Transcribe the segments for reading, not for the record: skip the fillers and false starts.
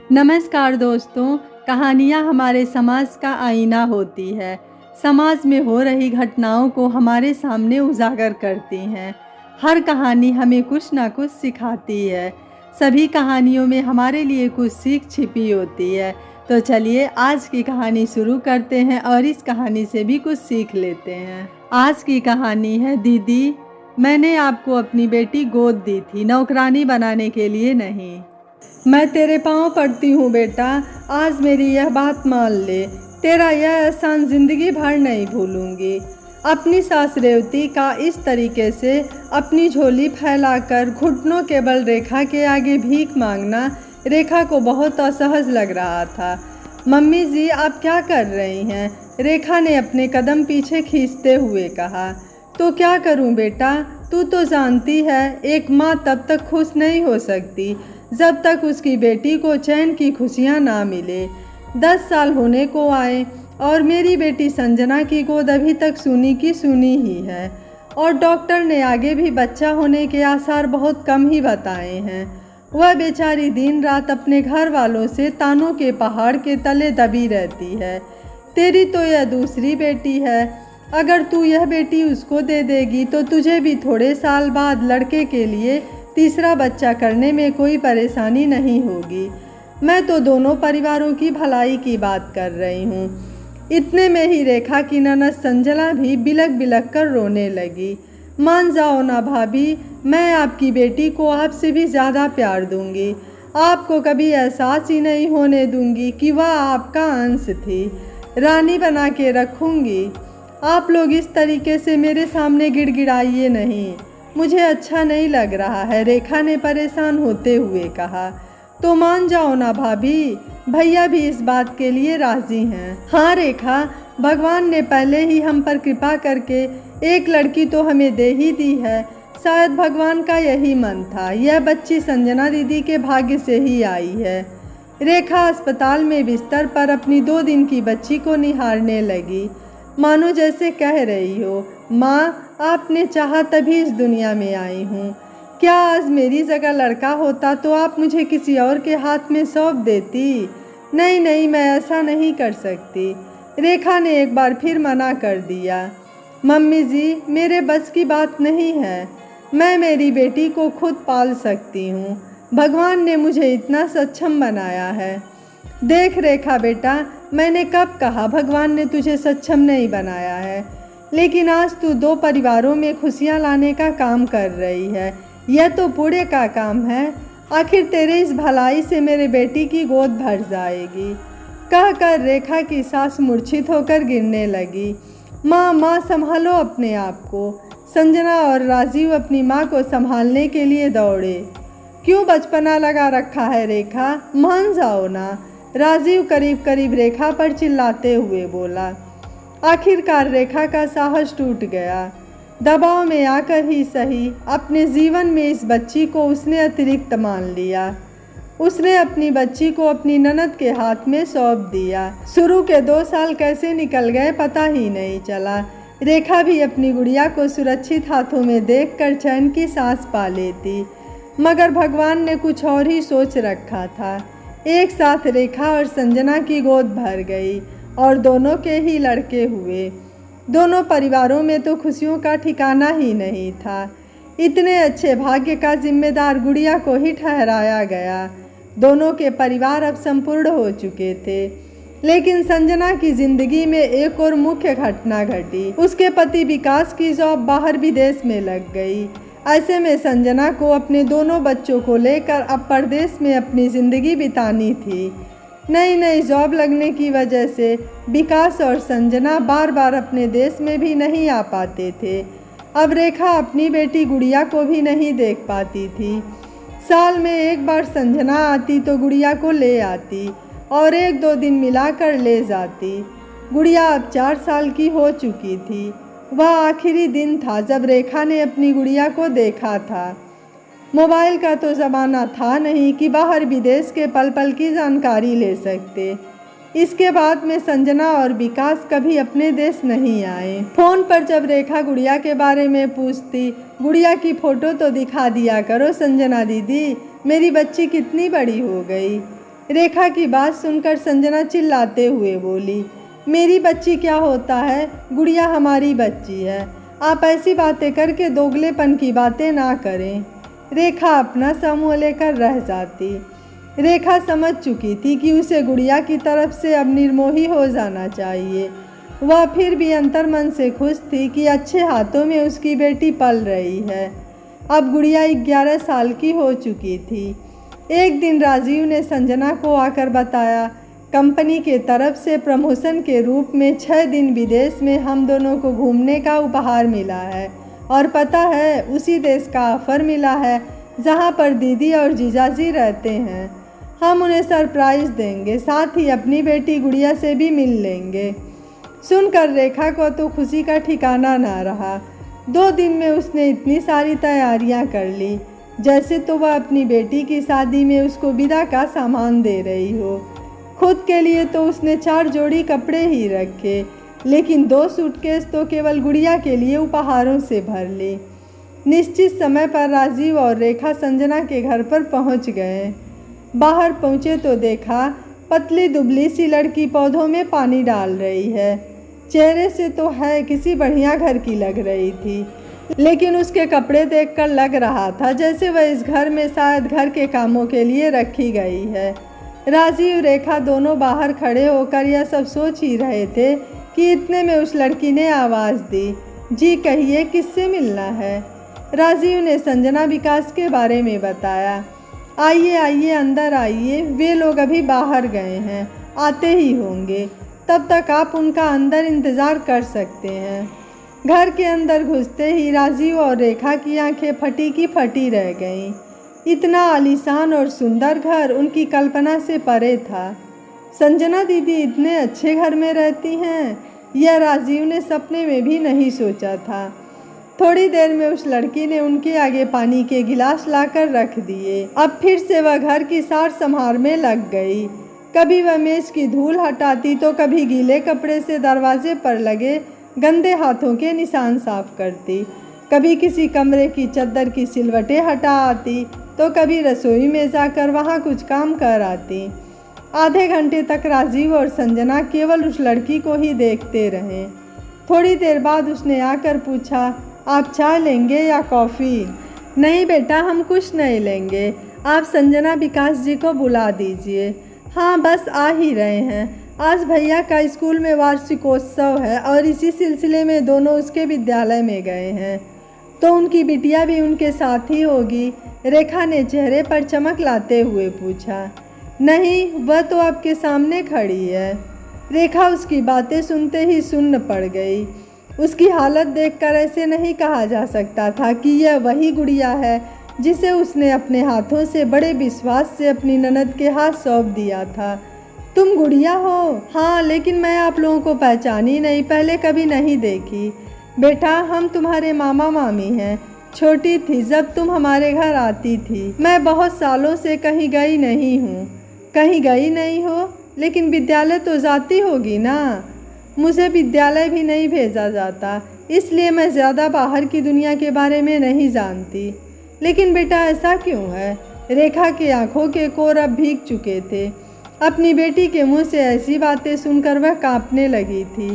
नमस्कार दोस्तों, कहानियाँ हमारे समाज का आईना होती है। समाज में हो रही घटनाओं को हमारे सामने उजागर करती हैं। हर कहानी हमें कुछ ना कुछ सिखाती है। सभी कहानियों में हमारे लिए कुछ सीख छिपी होती है। तो चलिए आज की कहानी शुरू करते हैं और इस कहानी से भी कुछ सीख लेते हैं। आज की कहानी है दीदी, मैंने आपको अपनी बेटी गोद दी थी, नौकरानी बनाने के लिए नहीं। मैं तेरे पाँव पड़ती हूँ बेटा, आज मेरी यह बात मान ले। तेरा यह एहसान ज़िंदगी भर नहीं भूलूंगी। अपनी सास रेवती का इस तरीके से अपनी झोली फैलाकर घुटनों के बल रेखा के आगे भीख मांगना रेखा को बहुत असहज लग रहा था। मम्मी जी, आप क्या कर रही हैं? रेखा ने अपने कदम पीछे खींचते हुए कहा। तो क्या करूं बेटा, तू तो जानती है एक माँ तब तक खुश नहीं हो सकती जब तक उसकी बेटी को चैन की खुशियाँ ना मिले। 10 साल होने को आए और मेरी बेटी संजना की गोद अभी तक सुनी की सुनी ही है और डॉक्टर ने आगे भी बच्चा होने के आसार बहुत कम ही बताए हैं। वह बेचारी दिन रात अपने घर वालों से तानों के पहाड़ के तले दबी रहती है। तेरी तो यह दूसरी बेटी है, अगर तू यह बेटी उसको दे देगी तो तुझे भी थोड़े साल बाद लड़के के लिए तीसरा बच्चा करने में कोई परेशानी नहीं होगी। मैं तो दोनों परिवारों की भलाई की बात कर रही हूँ। इतने में ही रेखा की ननद संजना भी बिलक बिलक कर रोने लगी। मान जाओ ना भाभी, मैं आपकी बेटी को आपसे भी ज़्यादा प्यार दूंगी। आपको कभी एहसास ही नहीं होने दूंगी कि वह आपका अंश थी। रानी बना के रखूंगी। आप लोग इस तरीके से मेरे सामने गिड़गिड़ाइए नहीं, मुझे अच्छा नहीं लग रहा है, रेखा ने परेशान होते हुए कहा। तो मान जाओ ना भाभी, भैया भी इस बात के लिए राजी हैं। हाँ रेखा, भगवान ने पहले ही हम पर कृपा करके एक लड़की तो हमें दे ही दी है। शायद भगवान का यही मन था। यह बच्ची संजना दीदी के भाग्य से ही आई है। रेखा अस्पताल में बिस्तर पर अपनी 2 दिन की बच्ची को निहारने लगी, मानो जैसे कह रही हो, माँ आपने चाहा तभी इस दुनिया में आई हूँ। क्या आज मेरी जगह लड़का होता तो आप मुझे किसी और के हाथ में सौंप देती? नहीं नहीं, मैं ऐसा नहीं कर सकती। रेखा ने एक बार फिर मना कर दिया। मम्मी जी, मेरे बस की बात नहीं है। मैं मेरी बेटी को खुद पाल सकती हूँ। भगवान ने मुझे इतना सक्षम बनाया है। देख रेखा बेटा, मैंने कब कहा भगवान ने तुझे सक्षम नहीं बनाया है? लेकिन आज तू 2 परिवारों में खुशियाँ लाने का काम कर रही है। यह तो पुण्य का काम है। आखिर तेरे इस भलाई से मेरे बेटी की गोद भर जाएगी। कहकर रेखा की सास मूर्छित होकर गिरने लगी। माँ माँ, संभालो अपने आप को। संजना और राजीव अपनी माँ को संभालने के लिए दौड़े। क्यों बचपना लगा रखा है रेखा, मान जाओ ना। राजीव करीब करीब रेखा पर चिल्लाते हुए बोला। आखिरकार रेखा का साहस टूट गया। दबाव में आकर ही सही, अपने जीवन में इस बच्ची को उसने अतिरिक्त मान लिया। उसने अपनी बच्ची को अपनी ननद के हाथ में सौंप दिया। शुरू के 2 साल कैसे निकल गए पता ही नहीं चला। रेखा भी अपनी गुड़िया को सुरक्षित हाथों में देखकर चैन की सांस पा लेती, मगर भगवान ने कुछ और ही सोच रखा था। एक साथ रेखा और संजना की गोद भर गई और दोनों के ही लड़के हुए। दोनों परिवारों में तो खुशियों का ठिकाना ही नहीं था। इतने अच्छे भाग्य का जिम्मेदार गुड़िया को ही ठहराया गया। दोनों के परिवार अब संपूर्ण हो चुके थे। लेकिन संजना की जिंदगी में एक और मुख्य घटना घटी। उसके पति विकास की जॉब बाहर विदेश में लग गई। ऐसे में संजना को अपने दोनों बच्चों को लेकर अब परदेश में अपनी ज़िंदगी बितानी थी। नई नई जॉब लगने की वजह से विकास और संजना बार बार अपने देश में भी नहीं आ पाते थे। अब रेखा अपनी बेटी गुड़िया को भी नहीं देख पाती थी। साल में एक बार संजना आती तो गुड़िया को ले आती और 1-2 दिन मिलाकर ले जाती। गुड़िया अब 4 साल की हो चुकी थी। वह आखिरी दिन था जब रेखा ने अपनी गुड़िया को देखा था। मोबाइल का तो ज़माना था नहीं कि बाहर विदेश के पल पल की जानकारी ले सकते। इसके बाद में संजना और विकास कभी अपने देश नहीं आए। फ़ोन पर जब रेखा गुड़िया के बारे में पूछती, गुड़िया की फ़ोटो तो दिखा दिया करो संजना दीदी, मेरी बच्ची कितनी बड़ी हो गई। रेखा की बात सुनकर संजना चिल्लाते हुए बोली, मेरी बच्ची क्या होता है, गुड़िया हमारी बच्ची है। आप ऐसी बातें करके दोगलेपन की बातें ना करें। रेखा अपना समूह लेकर रह जाती। रेखा समझ चुकी थी कि उसे गुड़िया की तरफ से अब निर्मोही हो जाना चाहिए। वह फिर भी अंतर्मन से खुश थी कि अच्छे हाथों में उसकी बेटी पल रही है। अब गुड़िया 11 साल की हो चुकी थी। एक दिन राजीव ने संजना को आकर बताया, कंपनी के तरफ से प्रमोशन के रूप में 6 दिन विदेश में हम दोनों को घूमने का उपहार मिला है। और पता है, उसी देश का ऑफर मिला है जहां पर दीदी और जीजाजी रहते हैं। हम उन्हें सरप्राइज़ देंगे, साथ ही अपनी बेटी गुड़िया से भी मिल लेंगे। सुनकर रेखा को तो खुशी का ठिकाना ना रहा। 2 दिन में उसने इतनी सारी तैयारियां कर ली, जैसे तो वह अपनी बेटी की शादी में उसको विदा का सामान दे रही हो। खुद के लिए तो उसने 4 जोड़ी कपड़े ही रखे, लेकिन 2 सूटकेस तो केवल गुड़िया के लिए उपहारों से भर ली। निश्चित समय पर राजीव और रेखा संजना के घर पर पहुंच गए। बाहर पहुंचे तो देखा, पतली दुबली सी लड़की पौधों में पानी डाल रही है। चेहरे से तो है किसी बढ़िया घर की लग रही थी, लेकिन उसके कपड़े देखकर लग रहा था जैसे वह इस घर में शायद घर के कामों के लिए रखी गई है। राजीव रेखा दोनों बाहर खड़े होकर यह सब सोच ही रहे थे कि इतने में उस लड़की ने आवाज़ दी, जी कहिए, किससे मिलना है। राजीव ने संजना विकास के बारे में बताया। आइए आइए, अंदर आइए, वे लोग अभी बाहर गए हैं, आते ही होंगे, तब तक आप उनका अंदर इंतज़ार कर सकते हैं। घर के अंदर घुसते ही राजीव और रेखा की आंखें फटी की फटी रह गईं। इतना आलीशान और सुंदर घर उनकी कल्पना से परे था। संजना दीदी इतने अच्छे घर में रहती हैं, यह राजीव ने सपने में भी नहीं सोचा था। थोड़ी देर में उस लड़की ने उनके आगे पानी के गिलास लाकर रख दिए। अब फिर से वह घर की सार संभार में लग गई। कभी वह मेज की धूल हटाती तो कभी गीले कपड़े से दरवाजे पर लगे गंदे हाथों के निशान साफ करती। कभी किसी कमरे की चद्दर की सिलवटें हटा आती तो कभी रसोई में जाकर वहाँ कुछ काम कर आती। आधे घंटे तक राजीव और संजना केवल उस लड़की को ही देखते रहे। थोड़ी देर बाद उसने आकर पूछा, आप चाय लेंगे या कॉफ़ी? नहीं बेटा, हम कुछ नहीं लेंगे, आप संजना विकास जी को बुला दीजिए। हाँ, बस आ ही रहे हैं। आज भैया का स्कूल में वार्षिकोत्सव है और इसी सिलसिले में दोनों उसके विद्यालय में गए हैं, तो उनकी बिटिया भी उनके साथ ही होगी। रेखा ने चेहरे पर चमक लाते हुए पूछा। नहीं, वह तो आपके सामने खड़ी है। रेखा उसकी बातें सुनते ही सुन्न पड़ गई। उसकी हालत देखकर ऐसे नहीं कहा जा सकता था कि यह वही गुड़िया है जिसे उसने अपने हाथों से बड़े विश्वास से अपनी ननद के हाथ सौंप दिया था। तुम गुड़िया हो? हाँ, लेकिन मैं आप लोगों को पहचानी नहीं, पहले कभी नहीं देखी। बेटा, हम तुम्हारे मामा मामी हैं। छोटी थी जब तुम हमारे घर आती थी। मैं बहुत सालों से कहीं गई नहीं हूँ। कहीं गई नहीं हो, लेकिन विद्यालय तो जाती होगी ना? मुझे विद्यालय भी नहीं भेजा जाता, इसलिए मैं ज़्यादा बाहर की दुनिया के बारे में नहीं जानती। लेकिन बेटा, ऐसा क्यों है? रेखा के आंखों के कोर अब भीग चुके थे। अपनी बेटी के मुंह से ऐसी बातें सुनकर वह कांपने लगी थी।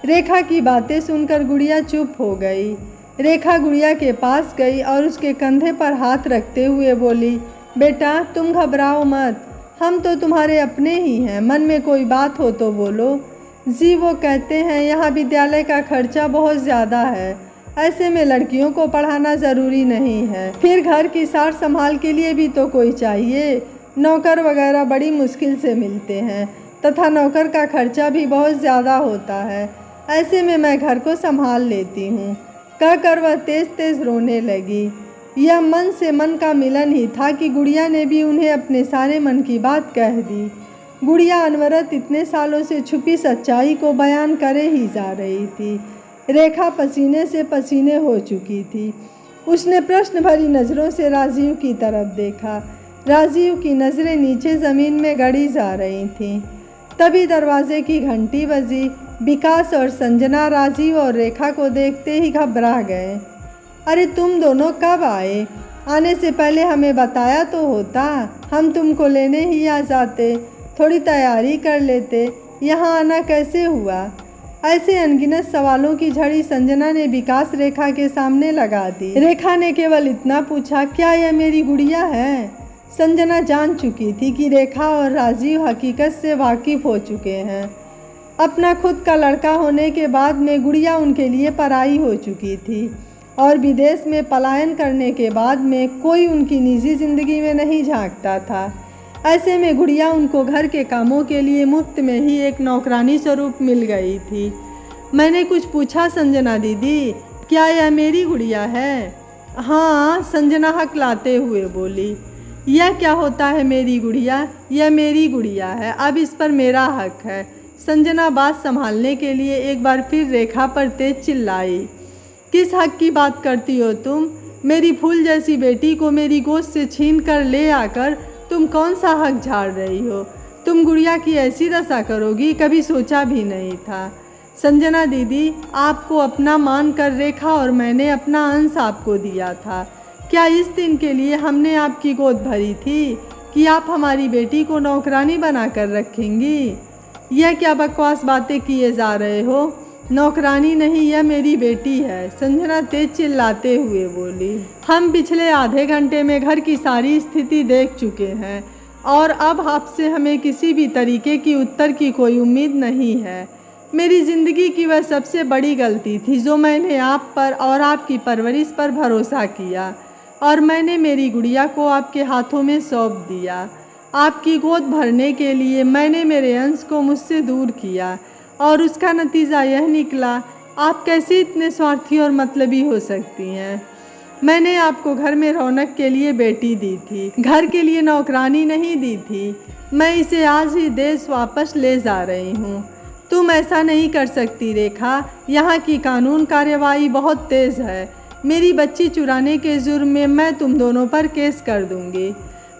रेखा की बातें सुनकर गुड़िया चुप हो गई। रेखा गुड़िया के पास गई और उसके कंधे पर हाथ रखते हुए बोली, बेटा तुम घबराओ मत, हम तो तुम्हारे अपने ही हैं, मन में कोई बात हो तो बोलो। जी, वो कहते हैं यहाँ विद्यालय का खर्चा बहुत ज़्यादा है, ऐसे में लड़कियों को पढ़ाना ज़रूरी नहीं है, फिर घर की सार संभाल के लिए भी तो कोई चाहिए। नौकर वगैरह बड़ी मुश्किल से मिलते हैं तथा नौकर का खर्चा भी बहुत ज़्यादा होता है, ऐसे में मैं घर को संभाल लेती हूँ। कहकर वह तेज़ तेज़ रोने लगी। यह मन से मन का मिलन ही था कि गुड़िया ने भी उन्हें अपने सारे मन की बात कह दी। गुड़िया अनवरत इतने सालों से छुपी सच्चाई को बयान करे ही जा रही थी। रेखा पसीने से पसीने हो चुकी थी। उसने प्रश्न भरी नज़रों से राजीव की तरफ देखा। राजीव की नज़रें नीचे ज़मीन में गड़ी जा रही थीं। तभी दरवाजे की घंटी बजी। विकास और संजना राजीव और रेखा को देखते ही घबरा गए। अरे तुम दोनों कब आए? आने से पहले हमें बताया तो होता, हम तुमको लेने ही आ जाते, थोड़ी तैयारी कर लेते। यहाँ आना कैसे हुआ? ऐसे अनगिनत सवालों की झड़ी संजना ने विकास रेखा के सामने लगा दी। रेखा ने केवल इतना पूछा, क्या यह मेरी गुड़िया है? संजना जान चुकी थी कि रेखा और राजीव हकीकत से वाकिफ हो चुके हैं। अपना खुद का लड़का होने के बाद में गुड़िया उनके लिए पराई हो चुकी थी और विदेश में पलायन करने के बाद में कोई उनकी निजी ज़िंदगी में नहीं झांकता था। ऐसे में गुड़िया उनको घर के कामों के लिए मुफ्त में ही एक नौकरानी स्वरूप मिल गई थी। मैंने कुछ पूछा, संजना दीदी, क्या यह मेरी गुड़िया है? हाँ, संजना हक लाते हुए बोली। यह क्या होता है मेरी गुड़िया? यह मेरी गुड़िया है, अब इस पर मेरा हक है। संजना बात संभालने के लिए एक बार फिर रेखा पर तेज चिल्लाई। किस हक की बात करती हो तुम? मेरी फूल जैसी बेटी को मेरी गोद से छीन कर ले आकर तुम कौन सा हक झाड़ रही हो? तुम गुड़िया की ऐसी दशा करोगी, कभी सोचा भी नहीं था। संजना दीदी, आपको अपना मान कर रेखा और मैंने अपना अंश आपको दिया था। क्या इस दिन के लिए हमने आपकी गोद भरी थी कि आप हमारी बेटी को नौकरानी बना कर रखेंगी? यह क्या बकवास बातें किए जा रहे हो? नौकरानी नहीं, यह मेरी बेटी है, संजना तेज चिल्लाते हुए बोली। हम पिछले आधे घंटे में घर की सारी स्थिति देख चुके हैं और अब आपसे हमें किसी भी तरीके की उत्तर की कोई उम्मीद नहीं है। मेरी ज़िंदगी की वह सबसे बड़ी गलती थी जो मैंने आप पर और आपकी परवरिश पर भरोसा किया और मैंने मेरी गुड़िया को आपके हाथों में सौंप दिया। आपकी गोद भरने के लिए मैंने मेरे अंश को मुझसे दूर किया और उसका नतीजा यह निकला। आप कैसे इतने स्वार्थी और मतलबी हो सकती हैं? मैंने आपको घर में रौनक के लिए बेटी दी थी, घर के लिए नौकरानी नहीं दी थी। मैं इसे आज ही देश वापस ले जा रही हूँ। तुम ऐसा नहीं कर सकती रेखा, यहाँ की कानून कार्यवाही बहुत तेज़ है। मेरी बच्ची चुराने के जुर्म में मैं तुम दोनों पर केस कर दूँगी।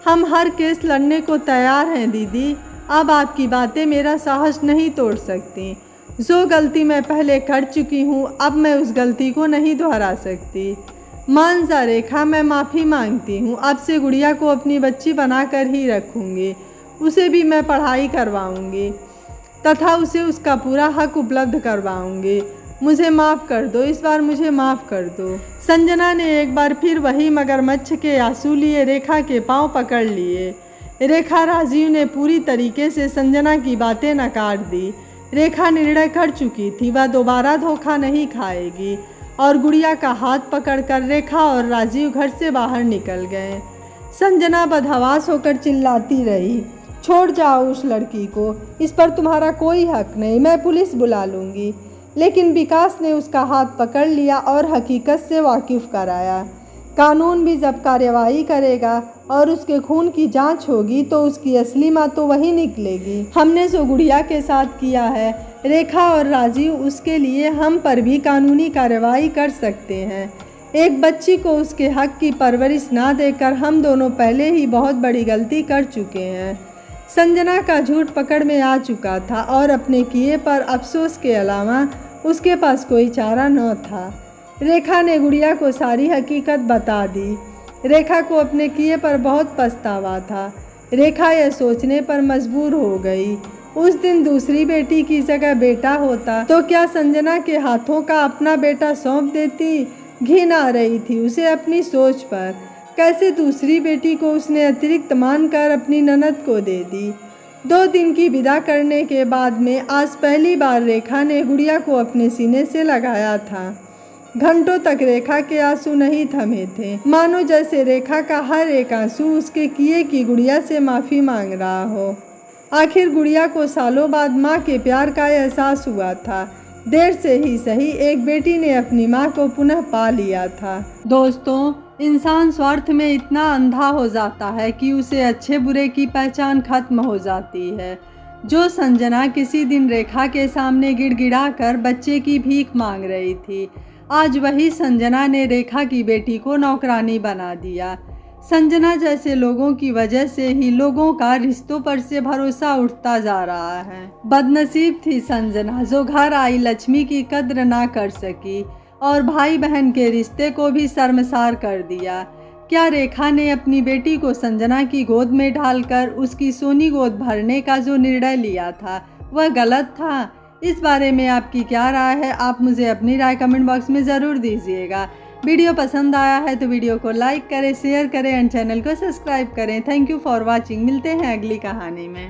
हम हर केस लड़ने को तैयार हैं दीदी। अब आपकी बातें मेरा साहस नहीं तोड़ सकती। जो गलती मैं पहले कर चुकी हूँ, अब मैं उस गलती को नहीं दोहरा सकती। मान जा रेखा, मैं माफ़ी मांगती हूँ। अब से गुड़िया को अपनी बच्ची बनाकर ही रखूँगी। उसे भी मैं पढ़ाई करवाऊँगी तथा उसे उसका पूरा हक उपलब्ध करवाऊँगी। मुझे माफ़ कर दो, इस बार मुझे माफ़ कर दो। संजना ने एक बार फिर वही मगरमच्छ के आंसू लिए रेखा के पांव पकड़ लिए। रेखा राजीव ने पूरी तरीके से संजना की बातें नकार दी। रेखा निर्णय कर चुकी थी, वह दोबारा धोखा नहीं खाएगी और गुड़िया का हाथ पकड़कर रेखा और राजीव घर से बाहर निकल गए। संजना बदहवास होकर चिल्लाती रही, छोड़ जाओ उस लड़की को, इस पर तुम्हारा कोई हक नहीं, मैं पुलिस बुला लूँगी। लेकिन विकास ने उसका हाथ पकड़ लिया और हकीकत से वाकिफ कराया। कानून भी जब कार्यवाही करेगा और उसके खून की जांच होगी तो उसकी असली माँ तो वही निकलेगी। हमने जो गुड़िया के साथ किया है रेखा और राजीव, उसके लिए हम पर भी कानूनी कार्यवाही कर सकते हैं। एक बच्ची को उसके हक की परवरिश ना देकर हम दोनों पहले ही बहुत बड़ी गलती कर चुके हैं। संजना का झूठ पकड़ में आ चुका था और अपने किए पर अफसोस के अलावा उसके पास कोई चारा न था। रेखा ने गुड़िया को सारी हकीकत बता दी। रेखा को अपने किए पर बहुत पछतावा था। रेखा यह सोचने पर मजबूर हो गई, उस दिन दूसरी बेटी की जगह बेटा होता तो क्या संजना के हाथों का अपना बेटा सौंप देती? घिन आ रही थी उसे अपनी सोच पर। कैसे दूसरी बेटी को उसने अतिरिक्त मानकर अपनी ननद को दे दी। 2 दिन की विदा करने के बाद में आज पहली बार रेखा ने गुड़िया को अपने सीने से लगाया था। घंटों तक रेखा के आंसू नहीं थमे थे, मानो जैसे रेखा का हर एक आंसू उसके किए की गुड़िया से माफ़ी मांग रहा हो। आखिर गुड़िया को सालों बाद माँ के प्यार का एहसास हुआ था। देर से ही सही एक बेटी ने अपनी माँ को पुनः पा लिया था। दोस्तों, इंसान स्वार्थ में इतना अंधा हो जाता है कि उसे अच्छे बुरे की पहचान खत्म हो जाती है। जो संजना किसी दिन रेखा के सामने गिड़गिड़ा कर बच्चे की भीख मांग रही थी, आज वही संजना ने रेखा की बेटी को नौकरानी बना दिया। संजना जैसे लोगों की वजह से ही लोगों का रिश्तों पर से भरोसा उठता जा रहा है। बदनसीब थी संजना जो घर आई लक्ष्मी की कद्र ना कर सकी और भाई बहन के रिश्ते को भी शर्मसार कर दिया। क्या रेखा ने अपनी बेटी को संजना की गोद में डालकर उसकी सोनी गोद भरने का जो निर्णय लिया था वह गलत था? इस बारे में आपकी क्या राय है? आप मुझे अपनी राय कमेंट बॉक्स में ज़रूर दीजिएगा। वीडियो पसंद आया है तो वीडियो को लाइक करें, शेयर करें एंड चैनल को सब्सक्राइब करें। Thank you for watching. मिलते हैं अगली कहानी में।